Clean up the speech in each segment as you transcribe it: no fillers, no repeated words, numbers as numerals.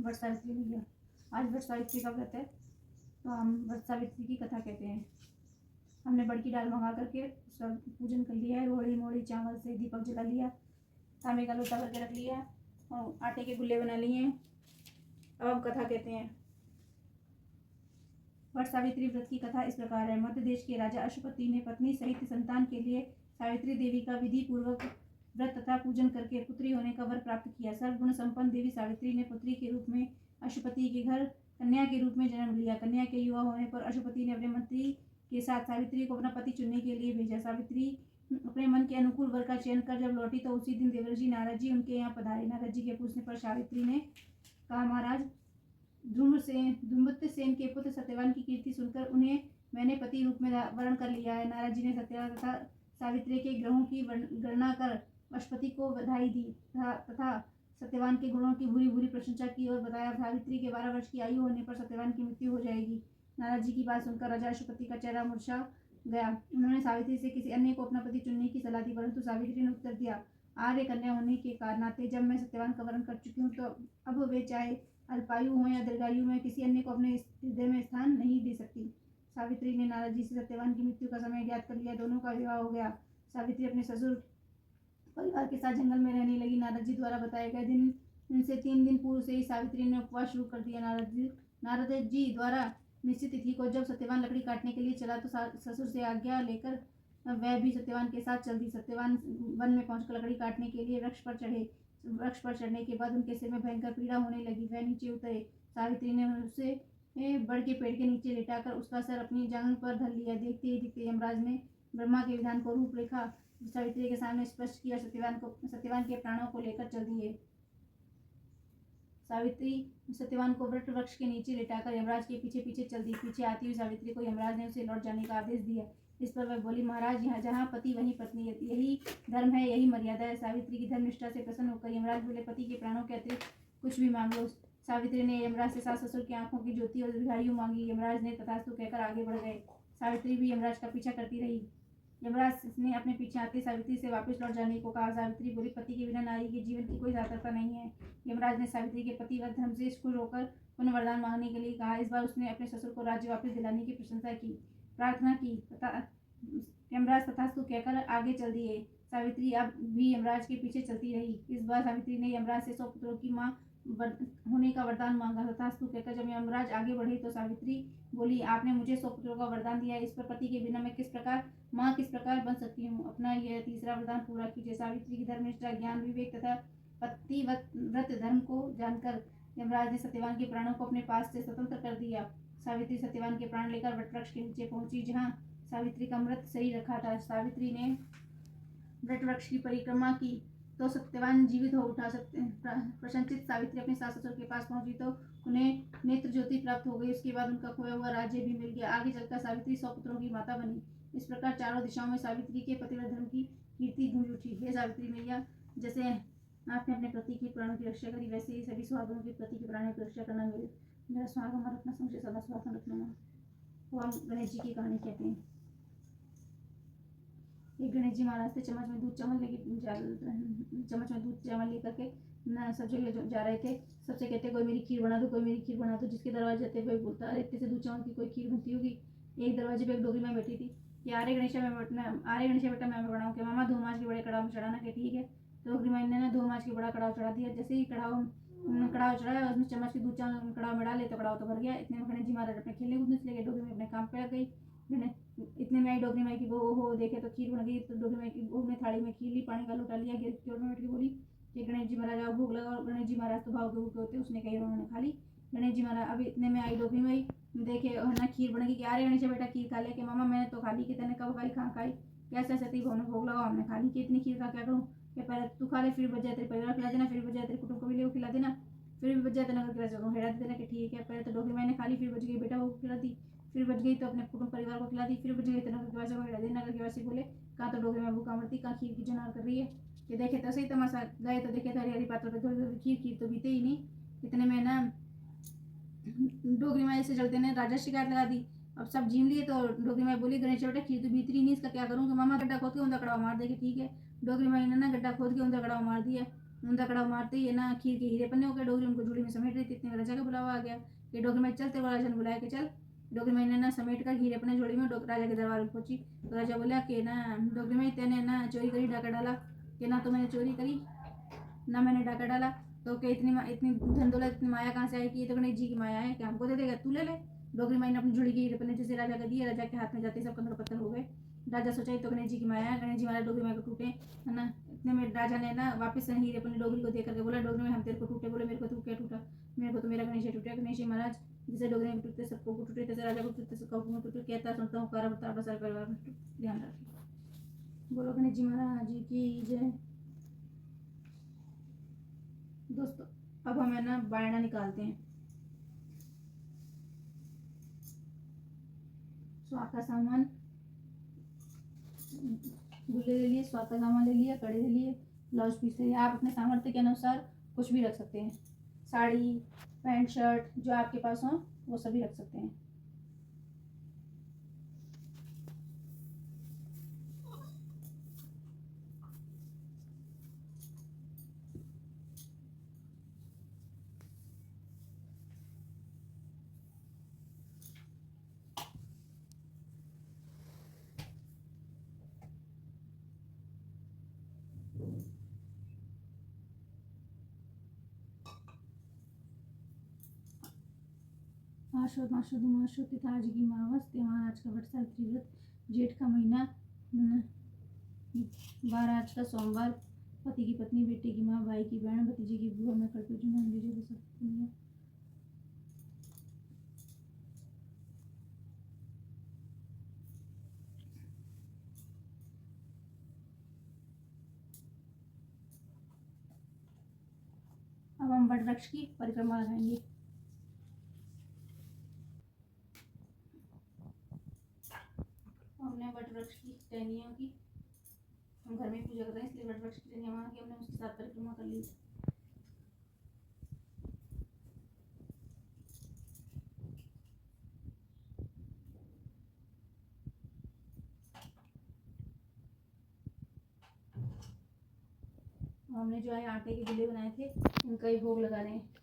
वट सावित्री भैया। आज वट सावित्री का व्रत है, तो हम वट सावित्री की कथा कहते हैं। हमने बड़की दाल मंगा करके उसका पूजन कर लिया है। रोड़ी मोड़ी चावल से दीपक जला लिया, तांबे का लोटा भर के रख लिया और आटे के गुल्ले बना लिए हैं। अब हम कथा कहते हैं। वट सावित्री व्रत की कथा इस प्रकार है। मध्य देश के राजा अश्वपति ने पत्नी सहित संतान के लिए सावित्री देवी का विधि पूर्वक व्रत तथा पूजन करके पुत्री होने का वर प्राप्त किया। सर्वगुण संपन्न देवी सावित्री ने पुत्री के रूप में अश्वपति के घर कन्या के रूप में जन्म लिया। कन्या के युवा होने पर अश्वपति ने अपने मंत्री के साथ सावित्री को अपना पति चुनने के लिए भेजा। सावित्री अपने मन के अनुकूल वर का चयन कर जब लौटी तो उसी दिन देवर्षि नारद जी उनके यहाँ पधारे। नारद जी के पूछने पर सावित्री ने कहा, महाराज, धूम्रत सेन के पुत्र सत्यवान की कीर्ति सुनकर उन्हें मैंने पति रूप में वर्ण कर लिया है। नारद जी ने सत्यवान तथा सावित्री के ग्रहों की गणना कर अश्वपति को बधाई दी तथा सत्यवान के गुणों की भूरी भूरी प्रशंसा की और बताया, सावित्री के 12 वर्ष की आयु होने पर सत्यवान की मृत्यु हो जाएगी। नारद जी की बात सुनकर राजा अश्वपति का चेहरा मुरझा गया। उन्होंने सावित्री से किसी अन्य को अपना पति चुनने की सलाह दी, परंतु सावित्री ने उत्तर दिया, आर्य कन्या होने के नाते जब मैं सत्यवान का वर्ण कर चुकी हूँ तो अब वे चाहे अल्पायु हो या दीर्घायु में किसी अन्य को अपने हृदय में स्थान नहीं दे सकती। सावित्री ने नारद जी से सत्यवान की मृत्यु का समय ज्ञात कर लिया। दोनों का विवाह हो गया। सावित्री अपने ससुर परिवार के साथ जंगल में रहने लगी। नारद जी द्वारा बताए गए दिन से 3 दिन पूर्व से ही सावित्री ने उपवास शुरू कर दिया। नारद जी द्वारा निश्चित तिथि को जब सत्यवान लकड़ी काटने के लिए चला तो ससुर से आज्ञा लेकर वह भी सत्यवान के साथ चल दी। सत्यवान वन में पहुंचकर लकड़ी काटने के लिए वृक्ष पर चढ़े। वृक्ष पर चढ़ने के बाद उनके सिर में भयंकर पीड़ा होने लगी। वह नीचे उतरे। सावित्री ने उसे बड़ के पेड़ के नीचे लेटाकर उसका सर अपनी जांघ पर धर लिया। देखते ही देखते यमराज ने ब्रह्मा के विधान को रूपरेखा सावित्री के सामने स्पष्ट किया। सत्यवान के प्राणों को लेकर चल दिए। सावित्री सत्यवान को वट वृक्ष के नीचे लेटाकर यमराज के पीछे पीछे चल दी। पीछे आती हुई सावित्री को यमराज ने उसे लौट जाने का आदेश दिया। इस पर वह बोली, महाराज, यहाँ जहाँ पति वहीं पत्नी है, यही धर्म है, यही मर्यादा है। सावित्री की धर्मनिष्ठा से प्रसन्न होकर यमराज बोले, पति के प्राणों के अतिरिक्त कुछ भी मांग लो। सावित्री ने यमराज से सास ससुर की आंखों की ज्योति और दीर्घायु मांगी। यमराज ने तथास्तु कहकर आगे बढ़ गए। सावित्री भी यमराज का पीछा करती रही। यमराज ने अपने पीछे आते सावित्री से वापस लौट जाने को कहा। सावित्री बोली, पति के बिना नारी के जीवन की कोई सार्थकता नहीं है। यमराज ने सावित्री के पतिव्रत धर्म से खुश होकर पुनः वरदान मांगने के लिए कहा। इस बार उसने अपने ससुर को राज्य वापस दिलाने की प्रशंसा की, प्रार्थना की तथा यमराज तथास्तु कहकर आगे चल दिए। सावित्री अब भी यमराज के पीछे चलती रही। इस बार सावित्री ने यमराज से 100 पुत्रों की मां होने का वरदान मांगा। तथास्तु कहकर जब यमराज आगे बढ़े तो सावित्री बोली, आपने मुझे 100 पुत्रों का वरदान दिया, इस पर पति के बिना मैं किस प्रकार बन सकती हूँ। अपना यह तीसरा वरदान पूरा कीजिए। सावित्री की धर्मनिष्ठा, ज्ञान, विवेक तथा पतिव्रत धर्म को जानकर यमराज ने सत्यवान के प्राणों को अपने पास से स्वतंत्र कर दिया। सावित्री सत्यवान के प्राण लेकर वटवृक्ष के नीचे पहुंची, जहाँ सावित्री का मृत शरीर रखा था। सावित्री ने वटवृक्ष की परिक्रमा की तो सत्यवान जीवित हो उठा। प्रशंसित सावित्री अपने सास ससुर के पास पहुंची तो उन्हें नेत्र ज्योति प्राप्त हो गई। उसके बाद उनका खोया हुआ राज्य भी मिल गया। आगे चलकर सावित्री 100 पुत्रों की माता बनी। इस प्रकार चारों दिशाओं में सावित्री के पतिव्रत धर्म की कीर्ति गूंज उठी। हे सावित्री मैया, जैसे आपने अपने पति के प्राणों की रक्षा करी, वैसे ही सभी सुहागनों के पति के प्राणों की रक्षा करना। मेरा सुहागन रखना, समझे सदा सुहागन रखना। वो हम गणेश जी की कहानी कहते हैं। एक गणेश जी महाराज थे, चम्मच में दूध चावल लेकर के सब जगह जा रहे थे। सबसे कहते, कोई मेरी खीर बना दो, कोई मेरी खीर बना दो। जिसके दरवाजे जाते हुए बोलता, अरे इतने से दूध चावल की कोई खीर बनती होगी। एक दरवाजे पे एक डोगरी में बैठी थी कि आर्य गणेश बेटा मैं बनाऊँ कि मामा 2 माछ के बड़े कड़ाव में चढ़ाना के। ठीक है। तो डोगरी माई ने 2 माछ के बड़ा कड़ाव चढ़ा दिया। जैसे ही कड़ाव चढ़ाया, उसमें चम्मच की दूध चावल कड़ाव में डाले तो कड़ाव तो भर गया। इतने में गणेश जी महाराज अपने खेलने कूदने चले गए। डोगरी में अपने काम पे लग गई। इतने में आई डोगरी माई की बहू, हो देखे तो खीर बन गई। तो डोगरी माई की बहू ने थाली में खीर ली, पानी का लोटा लिया, गिर की ओर में बैठ के बोली कि गणेश जी महाराज आओ, भूख लगा। और गणेश जी महाराज तो भाव के भूखे होते, उसने कही, उन्होंने खा ली। गणेश जी महाराज अब इतने में आई डोगरी माई, देखे ना खीर बन गई कि अरे गणेश बेटा खीर खा ले कि मामा मैंने तो खा ली। कि तेने कब खाई, कहाँ खाई, कैसे सती बहू ने भोग लगाओ, हमने खा ली। कि इतनी खीर का क्या करूँ, कि पहले तू खा ले, फिर बच जाए तेरे परिवार खिला देना, फिर बच जाए तेरे कुटुंब को भी ले खिला देना, फिर भी बच जाए तेना खिला सकूँ, हेड़ा देना कि ठीक है। पहले तो डोगरी माई ने खा ली, फिर बच गई, बेटा वो खिला दी, फिर बच गई तो अपने कुटुंब परिवार को खिला दी, फिर बच गई तो नगर के वासी को खिला दी। नगर के वासी बोले, कहाँ तो डोगरी में भूखा मरती, कहाँ खीर की जुनार कर रही है। कि देखे तो सही तमाशा, गए तो देखे तो हरी हरी पातों पर खीर तो बीते ही नहीं। इतने में ना डोगरी माई से चलते ने राजा शिकायत लगा दी। अब सब जीन लिए तो डोगरी माई बोली, गणेश बेटा खीर तो बीतरी नहीं, इसका क्या करूँ। कि मामा गड्ढा खोद के ऊंधा कड़ाव मार देगी। ठीक है। डोगरी माई ने ना गड्ढा खोद के ऊंधा कड़ाव मार दिया। ऊंधा कड़ा मारते ही है ना खीर के हीरे पन्ने हो गए। डोगरी उनको झोली में समेट रही थी, इतने में राजा का बुलावा आ गया कि डोगरी में चलते हुए राजा ने बुलाया कि चल। डोगरी में ने ना समेट कर हीरे पन्ने झोली में राजा के दरबार में पहुंची। तो राजा बोला कि ना डोगरी में तेने ना चोरी करी, डाका डाला? कि ना तो मैंने चोरी करी ना मैंने डाका डाला। तो कि इतनी धन दौलत इतनी माया कहाँ से आई? कि ये तो गणेश जी की माया है, कि हमको दे देगा, तू ले ले। डोगरी माई ने अपनी झोली के हीरे पन्ने जैसे राजा का दिए, राजा के हाथ में जाते सब कंकड़ पत्थर हो गए। राजा सोचा तो गणेश जी की माया है, गणेश जी महाराज डोगरी माई को टूटे, है ना। इतने में राजा ने ना वापस से हीरे अपनी डोगरी को देख करके बोला, डोगरी में हम तेरे को टूटे? बोले मेरे को तो क्या टूटा, मेरे को तो मेरा गणेश टूटा। गणेश जी महाराज जैसे डोगरी में टूटते सबको टूटे, तैसे राजा को टूटते सबको टूटे। कहता सुनता हूँ कारा बता बसर परिवार में ध्यान रखिए। बोलो गणेश जी महाराज जी की जय। दोस्तों अब हमें ना बायना निकालते हैं। स्वाद का सामान गुल्ले ले लिए, स्वाद का सामान ले लिया, कड़े ले लिए, ब्लाउज पीस ले लिया। आप अपने सामर्थ्य के अनुसार कुछ भी रख सकते हैं, साड़ी, पैंट, शर्ट जो आपके पास हो वो सभी रख सकते हैं। आशोद माशोद माशोद तिथाज की मावस त्यौहार आज का वट सावित्री व्रत, जेठ का महीना, 12 आज का सोमवार, पति की पत्नी, बेटे की माँ, भाई की बहन, भतीजे की बुआ, मैं करती हूँ मान लीजिए बस। अब हम वट वृक्ष की परिक्रमा लगाएंगे। हमने वट वृक्ष की टहनियों की, हम घर में पूजा कर रहे हैं इसलिए वट वृक्ष की टहनियाँ वहाँ की हमने उसके साथ परिक्रमा कर ली। हमने जो है आटे के गुल्ले बनाए थे इनका ही भोग लगा रहे हैं।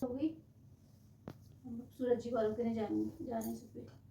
हो गई। सूरज जी को अर्घ देने जा रहे हैं सब पे।